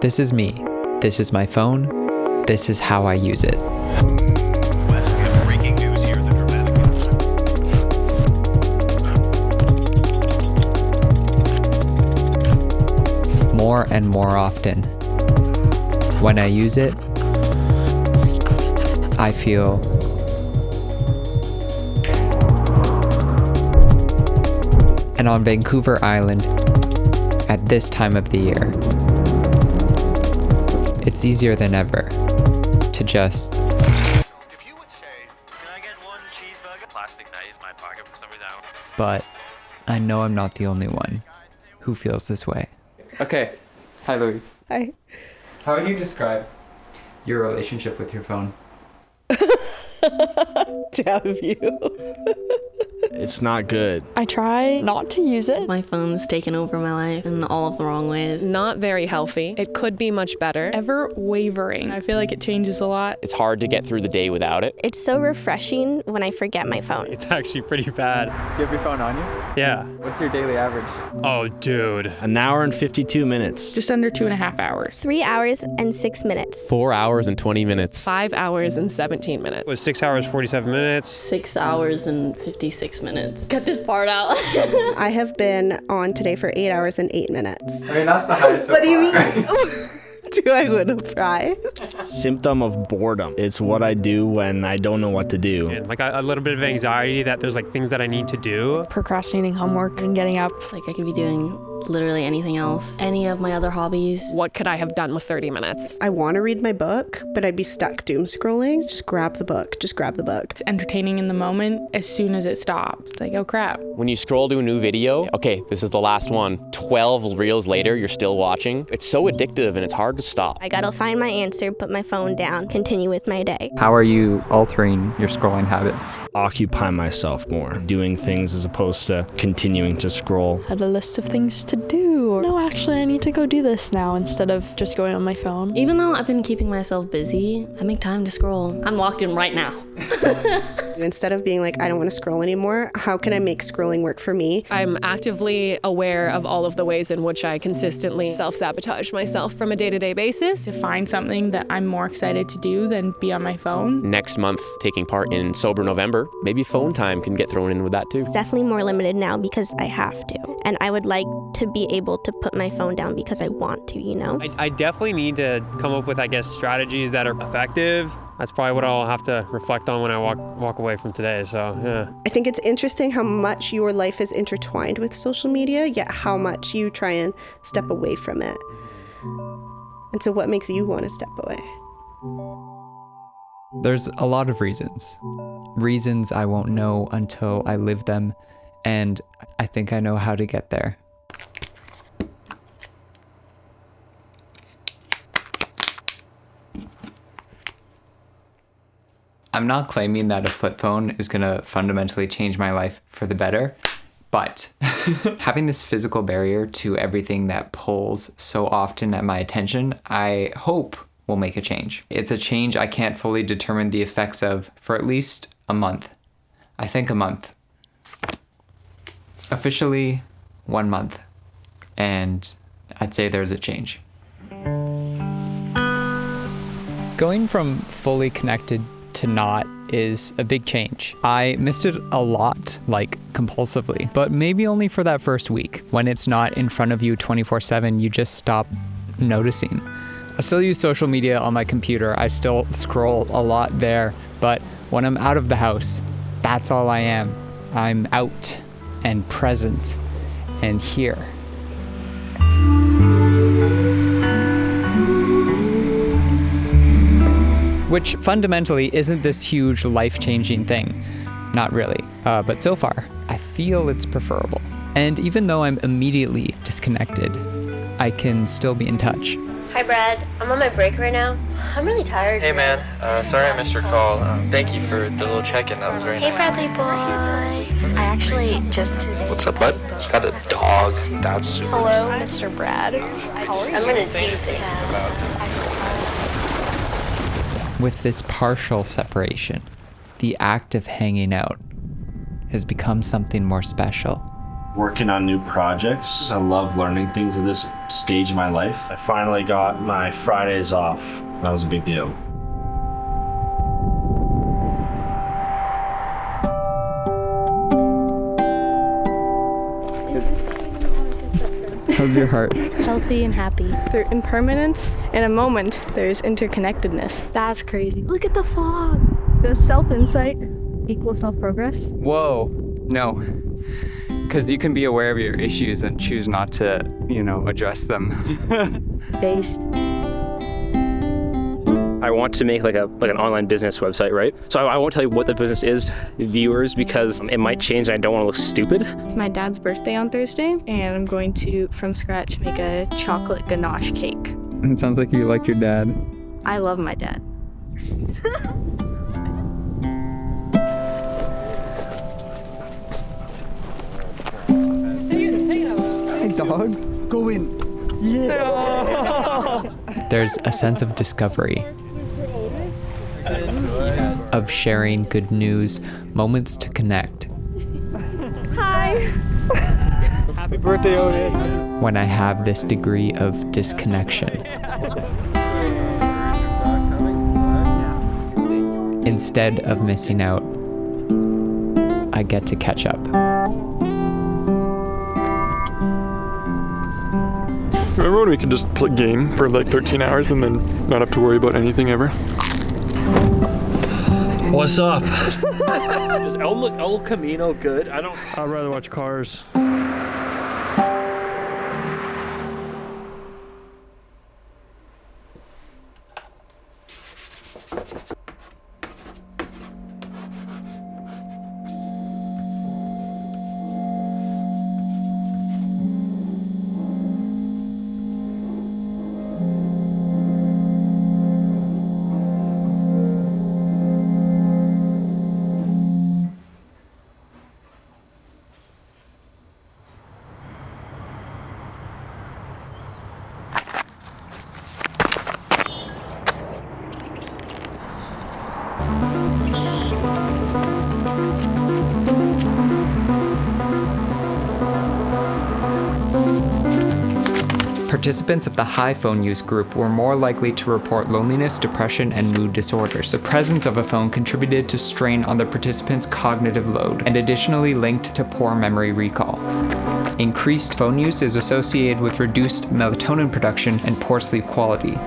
This is me. This is my phone. This is how I use it. Breaking news here, the dramatic. More and more often. When I use it, I feel and on Vancouver Island at this time of the year, it's easier than ever to just If you would say, can I get one cheeseburger? Plastic knife in my pocket for some reason. but I know I'm not the only one who feels this way. Okay. Hi, Louise. Hi. How would you describe your relationship with your phone? Damn you. It's not good. I try not to use it. My phone's taken over my life in all of the wrong ways. Not very healthy. It could be much better. Ever wavering. I feel like it changes a lot. It's hard to get through the day without it. It's so refreshing when I forget my phone. It's actually pretty bad. Do you have your phone on you? Yeah. What's your daily average? Oh, dude. An hour and 52 minutes. Just under 2.5 hours. 3 hours and 6 minutes. 4 hours and 20 minutes. 5 hours and 17 minutes. It was 6 hours, 47 minutes. 6 hours and 56 minutes. Cut this part out. I have been on today for 8 hours and 8 minutes. I mean, that's the highest so What do you far, mean? right? Do I win a prize? Symptom of boredom. It's what I do when I don't know what to do. And like a little bit of anxiety that there's like things that I need to do. Procrastinating homework and getting up. Like I could be doing literally anything else. Any of my other hobbies. What could I have done with 30 minutes? I want to read my book, but I'd be stuck doom scrolling. Just grab the book. Just grab the book. It's entertaining in the moment as soon as it stops. It's like, oh crap. When you scroll to a new video, okay, this is the last one. 12 reels later, you're still watching. It's so addictive and it's hard to stop. I gotta find my answer, put my phone down, continue with my day. How are you altering your scrolling habits? Occupy myself more. Doing things as opposed to continuing to scroll. Had a list of things to do. No, actually, I need to go do this now instead of just going on my phone. Even though I've been keeping myself busy, I make time to scroll. I'm locked in right now. Instead of being like, I don't want to scroll anymore, how can I make scrolling work for me? I'm actively aware of all of the ways in which I consistently self-sabotage myself from a day-to-day basis. To find something that I'm more excited to do than be on my phone. Next month, taking part in Sober November, maybe phone time can get thrown in with that too. It's definitely more limited now because I have to. And I would like to be able to put my phone down because I want to, you know? I definitely need to come up with, I guess, strategies that are effective. That's probably what I'll have to reflect on when I walk away from today, so yeah. I think it's interesting how much your life is intertwined with social media, yet how much you try and step away from it. And so what makes you want to step away? There's a lot of reasons. Reasons I won't know until I live them, and I think I know how to get there. I'm not claiming that a flip phone is gonna fundamentally change my life for the better, but having this physical barrier to everything that pulls so often at my attention, I hope will make a change. It's a change I can't fully determine the effects of for at least a month. I think a month. Officially 1 month. And I'd say there's a change. Going from fully connected to not is a big change. I missed it a lot, like compulsively, but maybe only for that first week. When it's not in front of you 24/7, you just stop noticing. I still use social media on my computer. I still scroll a lot there, but when I'm out of the house, that's all I am. I'm out and present and here. Which fundamentally isn't this huge life-changing thing. Not really, but so far, I feel it's preferable. And even though I'm immediately disconnected, I can still be in touch. Hi, Brad. I'm on my break right now. I'm really tired. Hey, man. Sorry I missed your call. Thank you for the little check-in. That was very nice. Hey, Bradley boy. I actually just today... What's up, bud? She's got a dog. That's super... Hello, Mr. Brad. How are you? I'm gonna do things. With this partial separation, the act of hanging out has become something more special. working on new projects. I love learning things at this stage of my life. I finally got my Fridays off. That was a big deal. How's your heart? Healthy and happy. Through impermanence, in a moment, there's interconnectedness. That's crazy. Look at the fog. Does self-insight equal self-progress? Whoa, no. Because you can be aware of your issues and choose not to, address them. Based. I want to make like an online business website, right? So I won't tell you what the business is, viewers, because it might change and I don't want to look stupid. It's my dad's birthday on Thursday, and I'm going to, from scratch, make a chocolate ganache cake. It sounds like you like your dad. I love my dad. Hey, dogs. Go in. Yeah. There's a sense of discovery, of sharing good news, moments to connect. Hi. Happy birthday, Otis. When I have this degree of disconnection. Instead of missing out, I get to catch up. Remember when we could just play game for like 13 hours and then not have to worry about anything ever? What's up? Is El Camino good? I'd rather watch Cars. Participants of the high phone use group were more likely to report loneliness, depression, and mood disorders. The presence of a phone contributed to strain on the participants' cognitive load and additionally linked to poor memory recall. Increased phone use is associated with reduced melatonin production and poor sleep quality.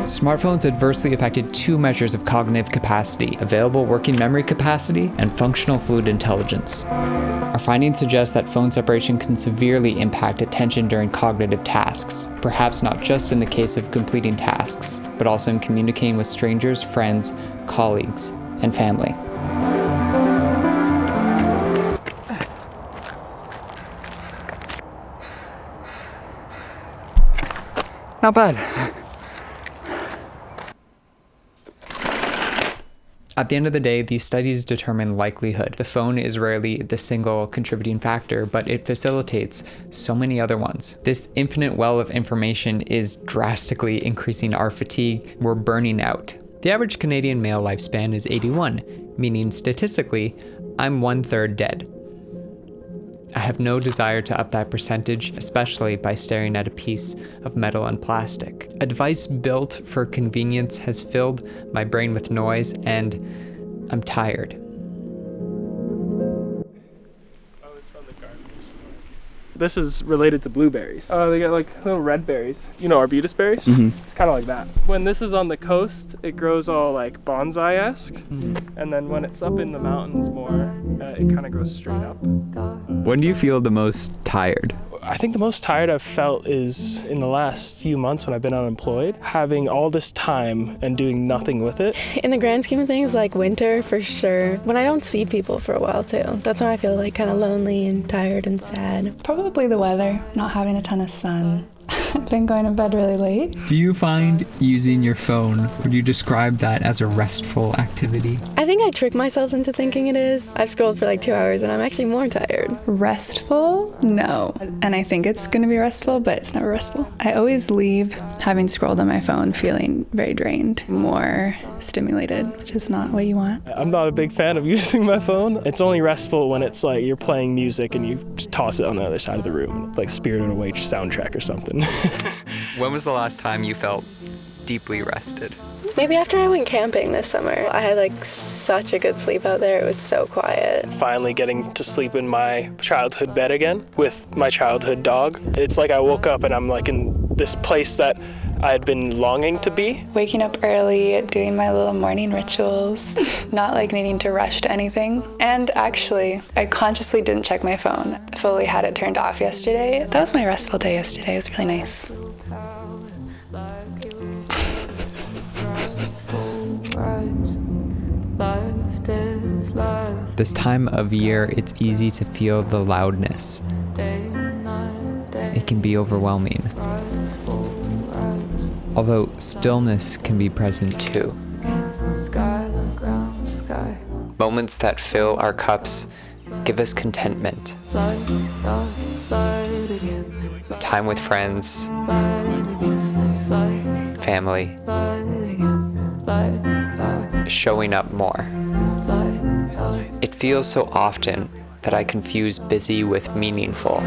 Smartphones adversely affected two measures of cognitive capacity: available working memory capacity and functional fluid intelligence. Our findings suggest that phone separation can severely impact attention during cognitive tasks, perhaps not just in the case of completing tasks, but also in communicating with strangers, friends, colleagues, and family. Not bad. At the end of the day, these studies determine likelihood. The phone is rarely the single contributing factor, but it facilitates so many other ones. This infinite well of information is drastically increasing our fatigue. We're burning out. The average Canadian male lifespan is 81, meaning statistically, I'm 1/3 dead. I have no desire to up that percentage, especially by staring at a piece of metal and plastic. A device built for convenience has filled my brain with noise, and I'm tired. This is related to blueberries. They got like little red berries. You know arbutus berries? Mm-hmm. It's kind of like that. When this is on the coast, it grows all like bonsai-esque. Mm-hmm. And then when it's up in the mountains more, it kind of grows straight up. When do you feel the most tired? I think the most tired I've felt is in the last few months when I've been unemployed, having all this time and doing nothing with it. In the grand scheme of things, like winter for sure. When I don't see people for a while too, that's when I feel like kind of lonely and tired and sad. Probably the weather, not having a ton of sun. I've been going to bed really late. Do you find using your phone, would you describe that as a restful activity? I think I trick myself into thinking it is. I've scrolled for like 2 hours and I'm actually more tired. Restful? No. And I think it's going to be restful, but it's never restful. I always leave having scrolled on my phone feeling very drained, more stimulated, which is not what you want. I'm not a big fan of using my phone. It's only restful when it's like you're playing music and you just toss it on the other side of the room, like Spirited Away soundtrack or something. When was the last time you felt deeply rested? Maybe after I went camping this summer. I had like such a good sleep out there. It was so quiet. Finally getting to sleep in my childhood bed again with my childhood dog. It's like I woke up and I'm like in this place that I had been longing to be. Waking up early, doing my little morning rituals, not like needing to rush to anything. And actually, I consciously didn't check my phone. I fully had it turned off yesterday. That was my restful day yesterday. It was really nice. This time of year, it's easy to feel the loudness. It can be overwhelming. Although stillness can be present too. Moments that fill our cups give us contentment. Time with friends, family, showing up more. It feels so often that I confuse busy with meaningful.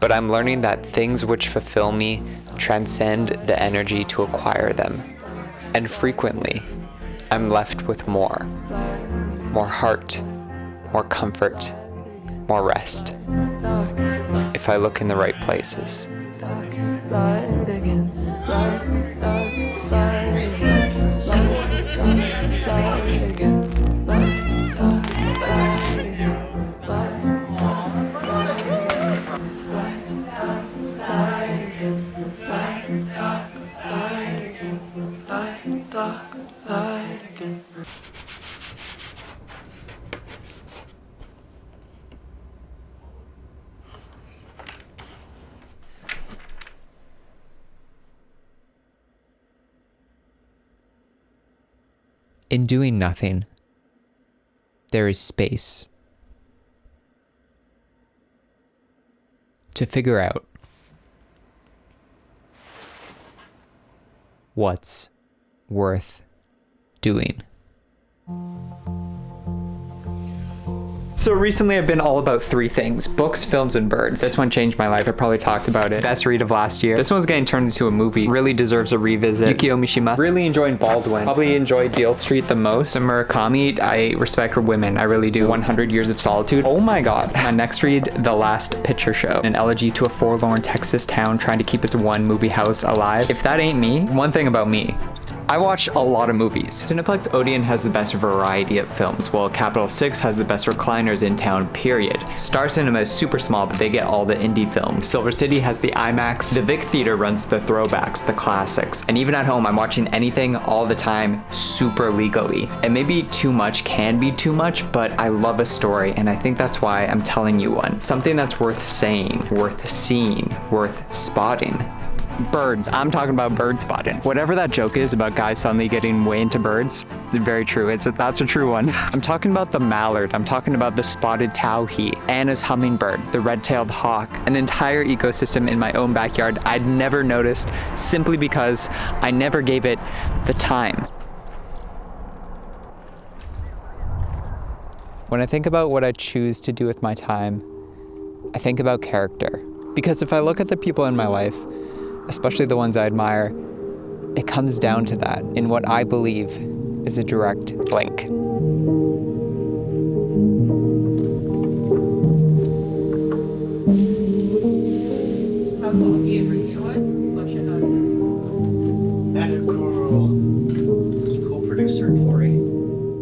But I'm learning that things which fulfill me transcend the energy to acquire them. And frequently, I'm left with more. More heart, more comfort, more rest. If I look in the right places. In doing nothing, there is space to figure out what's worth doing. So recently I've been all about 3 things: books, films, and birds. This one changed my life. I probably talked about it. Best read of last year. This one's getting turned into a movie. Really deserves a revisit. Yukio Mishima. Really enjoyed Baldwin. Probably enjoyed Beale Street the most. The Murakami, I respect her women. I really do. 100 Years of Solitude. Oh my god. My next read, The Last Picture Show. An elegy to a forlorn Texas town trying to keep its one movie house alive. If that ain't me, one thing about me, I watch a lot of movies. Cineplex Odeon has the best variety of films, while Capital 6 has the best recliners in town, period. Star Cinema is super small, but they get all the indie films. Silver City has the IMAX. The Vic Theater runs the throwbacks, the classics. And even at home, I'm watching anything all the time, super legally. And maybe too much can be too much, but I love a story, and I think that's why I'm telling you one. Something that's worth saying, worth seeing, worth spotting. Birds. I'm talking about bird spotting. Whatever that joke is about guys suddenly getting way into birds, very true. That's a true one. I'm talking about the mallard. I'm talking about the spotted towhee, Anna's hummingbird, the red-tailed hawk, an entire ecosystem in my own backyard I'd never noticed simply because I never gave it the time. When I think about what I choose to do with my time, I think about character. Because if I look at the people in my life, especially the ones I admire, it comes down to that in what I believe is a direct link. That girl. Co-producer Tori.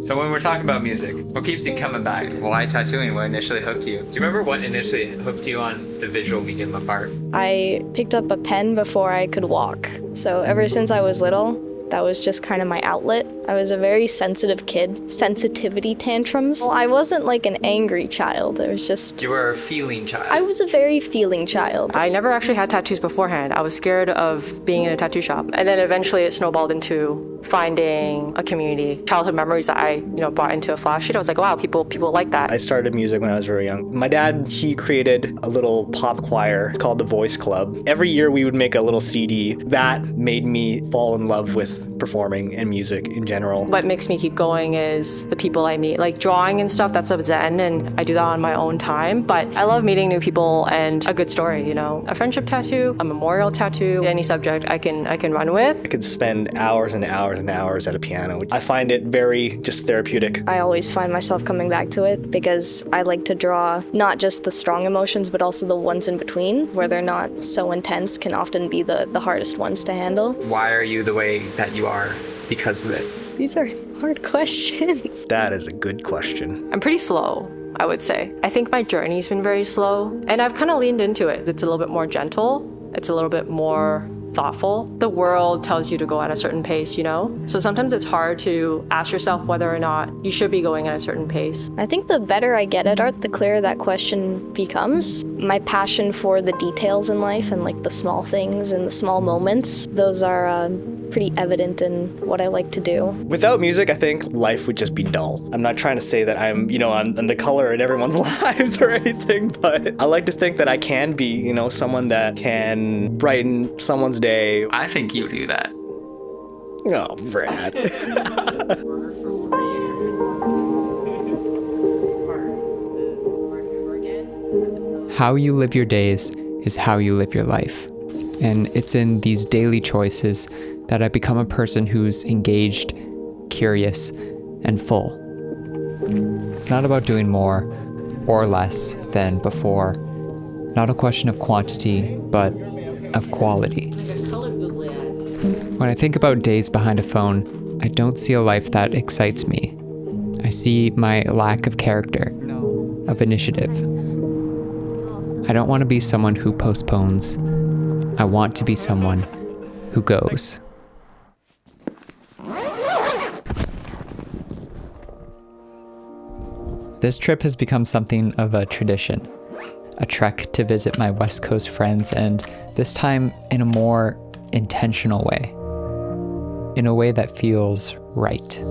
So when we're talking about music, what keeps you coming back? Why tattooing? What initially hooked you? Do you remember what initially hooked you on the visual medium of art? I picked up a pen before I could walk. So ever since I was little, That was just kind of my outlet. I was a very sensitive kid. Sensitivity tantrums. Well, I wasn't like an angry child. It was just... You were a feeling child. I was a very feeling child. I never actually had tattoos beforehand. I was scared of being in a tattoo shop. And then eventually it snowballed into finding a community. Childhood memories that I, brought into a flash sheet. I was like, wow, people like that. I started music when I was very young. My dad, he created a little pop choir. It's called the Voice Club. Every year we would make a little CD. That made me fall in love with performing and music in general. What makes me keep going is the people I meet. Like drawing and stuff, that's a zen, and I do that on my own time. But I love meeting new people and a good story, A friendship tattoo, a memorial tattoo, any subject I can run with. I could spend hours and hours and hours at a piano. I find it very just therapeutic. I always find myself coming back to it because I like to draw not just the strong emotions, but also the ones in between, where they're not so intense, can often be the hardest ones to handle. Why are you the way that you are because of it? These are hard questions. That is a good question. I'm pretty slow, I would say. I think my journey's been very slow, and I've kind of leaned into it. It's a little bit more gentle. It's a little bit more thoughtful. The world tells you to go at a certain pace, So sometimes it's hard to ask yourself whether or not you should be going at a certain pace. I think the better I get at art, the clearer that question becomes. My passion for the details in life and like the small things and the small moments, those are pretty evident in what I like to do. Without music, I think life would just be dull. I'm not trying to say that I'm the color in everyone's lives or anything, but I like to think that I can be, someone that can brighten someone's day. I think you do that. Oh, Brad. How you live your days is how you live your life. And it's in these daily choices that I become a person who's engaged, curious, and full. It's not about doing more or less than before. Not a question of quantity, but of quality. When I think about days behind a phone, I don't see a life that excites me. I see my lack of character, of initiative. I don't want to be someone who postpones. I want to be someone who goes. This trip has become something of a tradition. A trek to visit my West Coast friends, and this time in a more intentional way. In a way that feels right.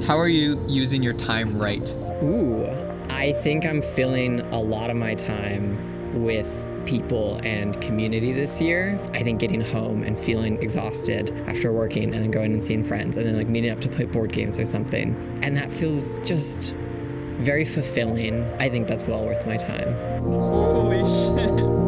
How are you using your time right? Ooh, I think I'm filling a lot of my time with people and community this year. I think getting home and feeling exhausted after working and then going and seeing friends and then like meeting up to play board games or something. And that feels just very fulfilling. I think that's well worth my time. Holy shit.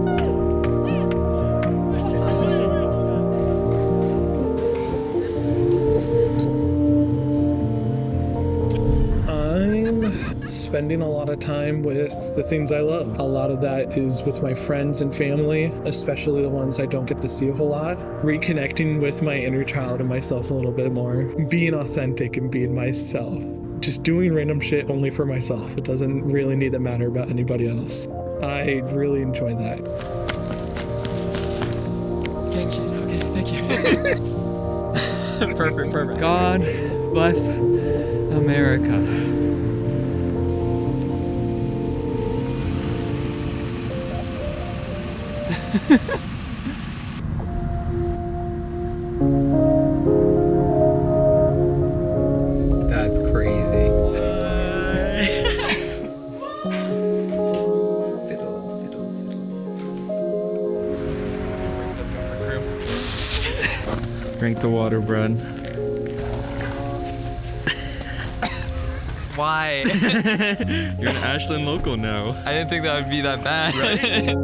Spending a lot of time with the things I love. A lot of that is with my friends and family, especially the ones I don't get to see a whole lot. Reconnecting with my inner child and myself a little bit more. Being authentic and being myself. Just doing random shit only for myself. It doesn't really need to matter about anybody else. I really enjoy that. Thank you. Okay, thank you. Perfect. God bless America. That's crazy. Drink the water, Brad. Why? You're an Ashland local now. I didn't think that would be that bad. Right?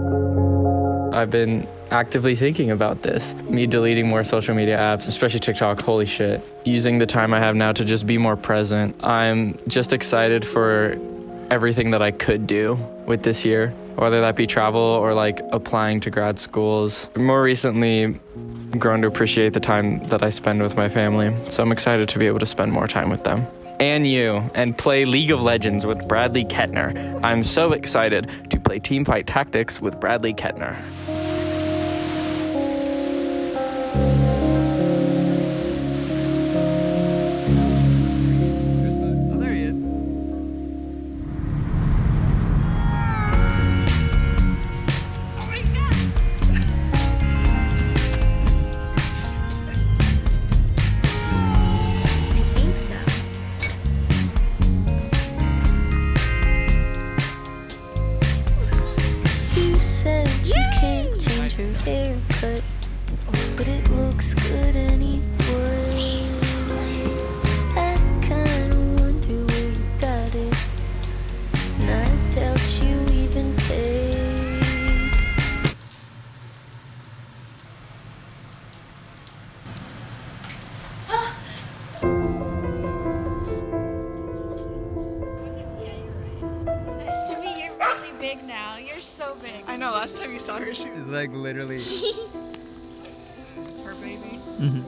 I've been actively thinking about this. Me deleting more social media apps, especially TikTok, holy shit. Using the time I have now to just be more present. I'm just excited for everything that I could do with this year, whether that be travel or like applying to grad schools. More recently, grown to appreciate the time that I spend with my family, so I'm excited to be able to spend more time with them. And play League of Legends with Bradley Kettner. I'm so excited to play Teamfight Tactics with Bradley Kettner. It's like literally. It's her baby. Mm-hmm.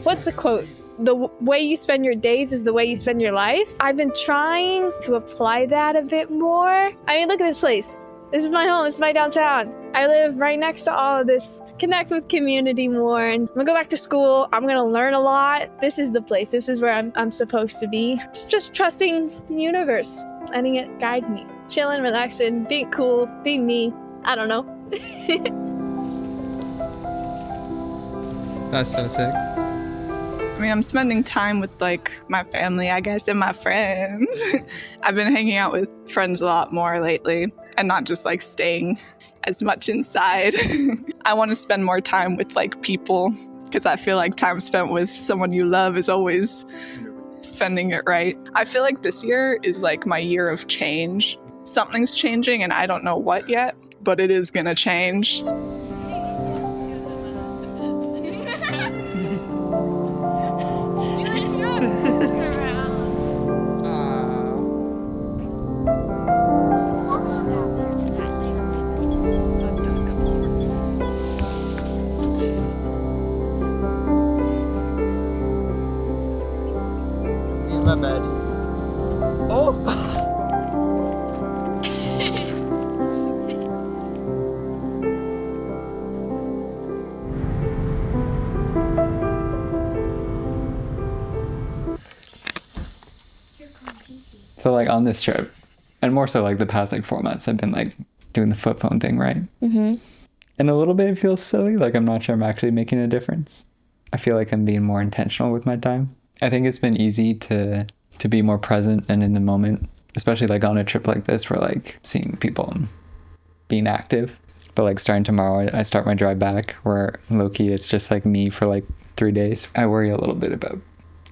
What's the quote? The way you spend your days is the way you spend your life. I've been trying to apply that a bit more. I mean, look at this place. This is my home. This is my downtown. I live right next to all of this. Connect with community more. And I'm gonna go back to school. I'm gonna learn a lot. This is the place. This is where I'm supposed to be. Just trusting the universe, letting it guide me. Chilling, relaxing, being cool, being me. I don't know. That's so sick. I mean, I'm spending time with like my family, I guess, and my friends. I've been hanging out with friends a lot more lately and not just like staying as much inside. I want to spend more time with like people because I feel like time spent with someone you love is always spending it right. I feel like this year is like my year of change. Something's changing and I don't know what yet, but it is gonna change. My baddies. Oh! So like on this trip, and more so like the past like 4 months, I've been like doing the flip phone thing, right? Mm-hmm. And a little bit it feels silly, like I'm not sure I'm actually making a difference. I feel like I'm being more intentional with my time. I think it's been easy to be more present and in the moment, especially like on a trip like this where like seeing people and being active. But like starting tomorrow, I start my drive back where low-key it's just like me for like 3 days. I worry a little bit about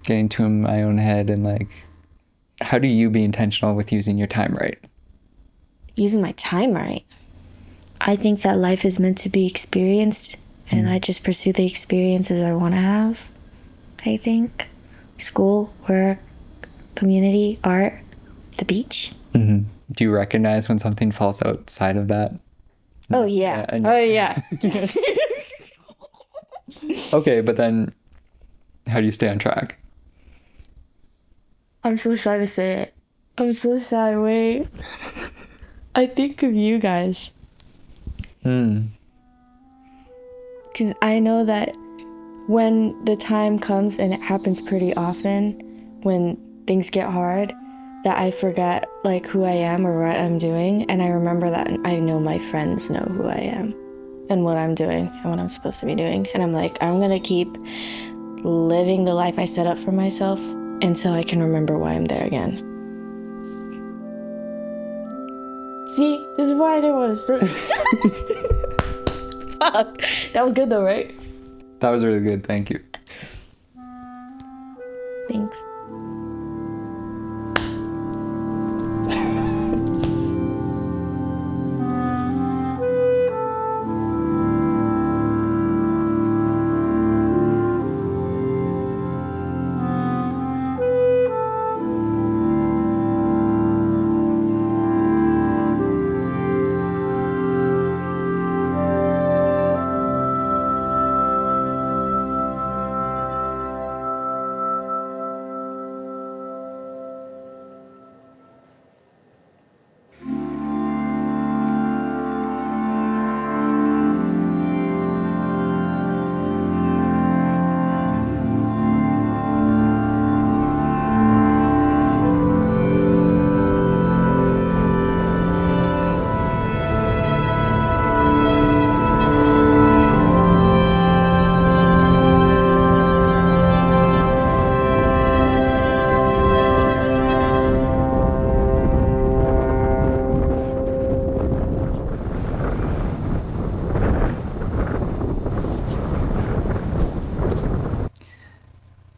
getting to my own head and like, how do you be intentional with using your time right? Using my time right? I think that life is meant to be experienced and I just pursue the experiences I want to have, I think. School, work, community, art, the beach. Mm-hmm. Do you recognize when something falls outside of that? Oh, yeah. Oh, yeah. Okay, but then how do you stay on track? I'm so shy to say it. I'm so shy. Wait. I think of you guys. Because I know that when the time comes, and it happens pretty often, when things get hard, that I forget like who I am or what I'm doing, and I remember that I know my friends know who I am and what I'm doing and what I'm supposed to be doing, and I'm like, I'm gonna keep living the life I set up for myself until I can remember why I'm there again. See, this is why I didn't want to stay. Fuck, that was good though, right? That was really good, thank you. Thanks.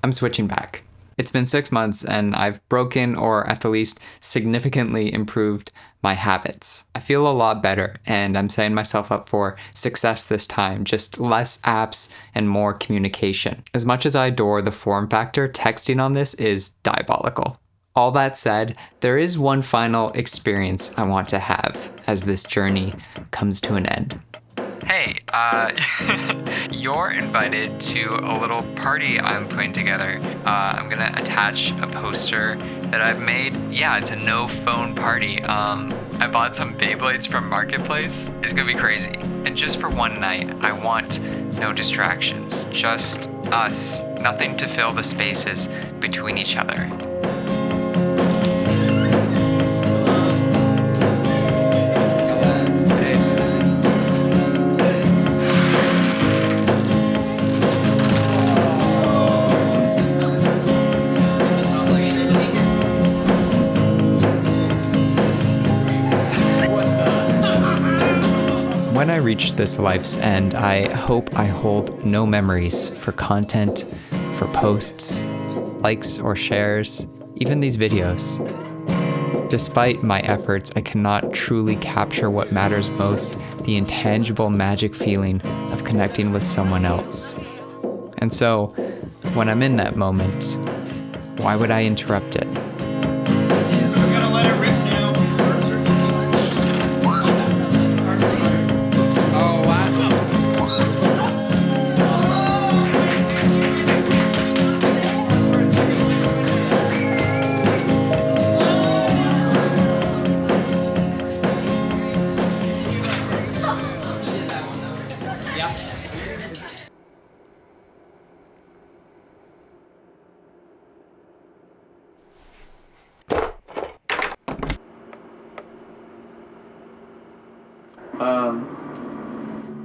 I'm switching back. It's been 6 months and I've broken or at the least significantly improved my habits. I feel a lot better and I'm setting myself up for success this time, just less apps and more communication. As much as I adore the form factor, texting on this is diabolical. All that said, there is one final experience I want to have as this journey comes to an end. Hey, you're invited to a little party I'm putting together. I'm gonna attach a poster that I've made. Yeah, it's a no phone party. I bought some Beyblades from Marketplace. It's gonna be crazy. And just for one night, I want no distractions. Just us. Nothing to fill the spaces between each other. When I reach this life's end, I hope I hold no memories for content, for posts, likes or shares, even these videos. Despite my efforts, I cannot truly capture what matters most, the intangible magic feeling of connecting with someone else. And so, when I'm in that moment, why would I interrupt it?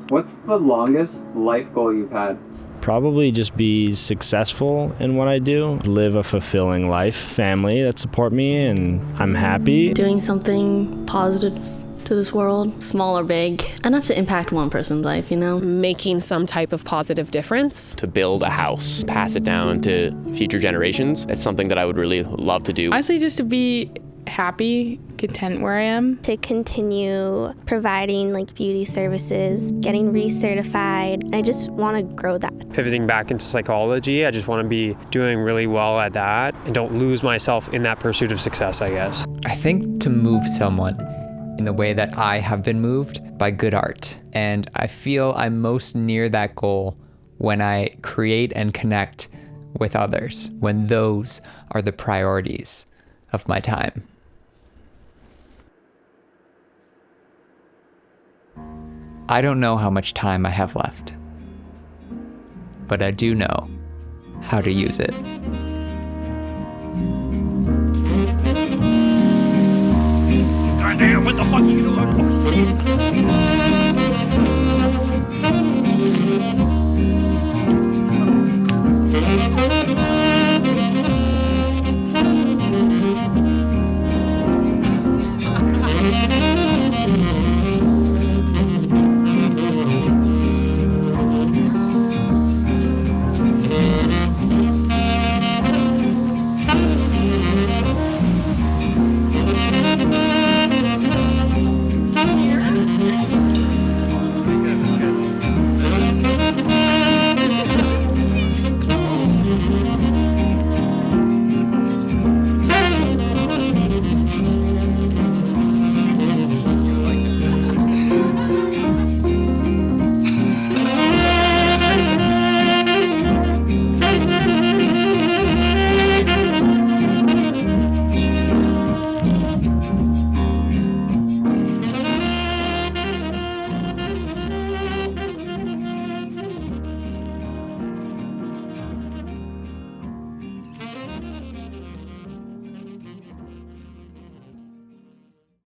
What's the longest life goal you've had? Probably just be successful in what I do, live a fulfilling life, family that support me, and I'm happy. Doing something positive to this world, small or big, enough to impact one person's life, you know? Making some type of positive difference. To build a house, pass it down to future generations. It's something that I would really love to do. Honestly, just to be happy, content where I am. To continue providing like beauty services, getting recertified. I just want to grow that. Pivoting back into psychology, I just want to be doing really well at that and don't lose myself in that pursuit of success, I guess. I think to move someone in the way that I have been moved by good art. And I feel I'm most near that goal when I create and connect with others, when those are the priorities of my time. I don't know how much time I have left, but I do know how to use it. Goddamn, what the fuck are you doing?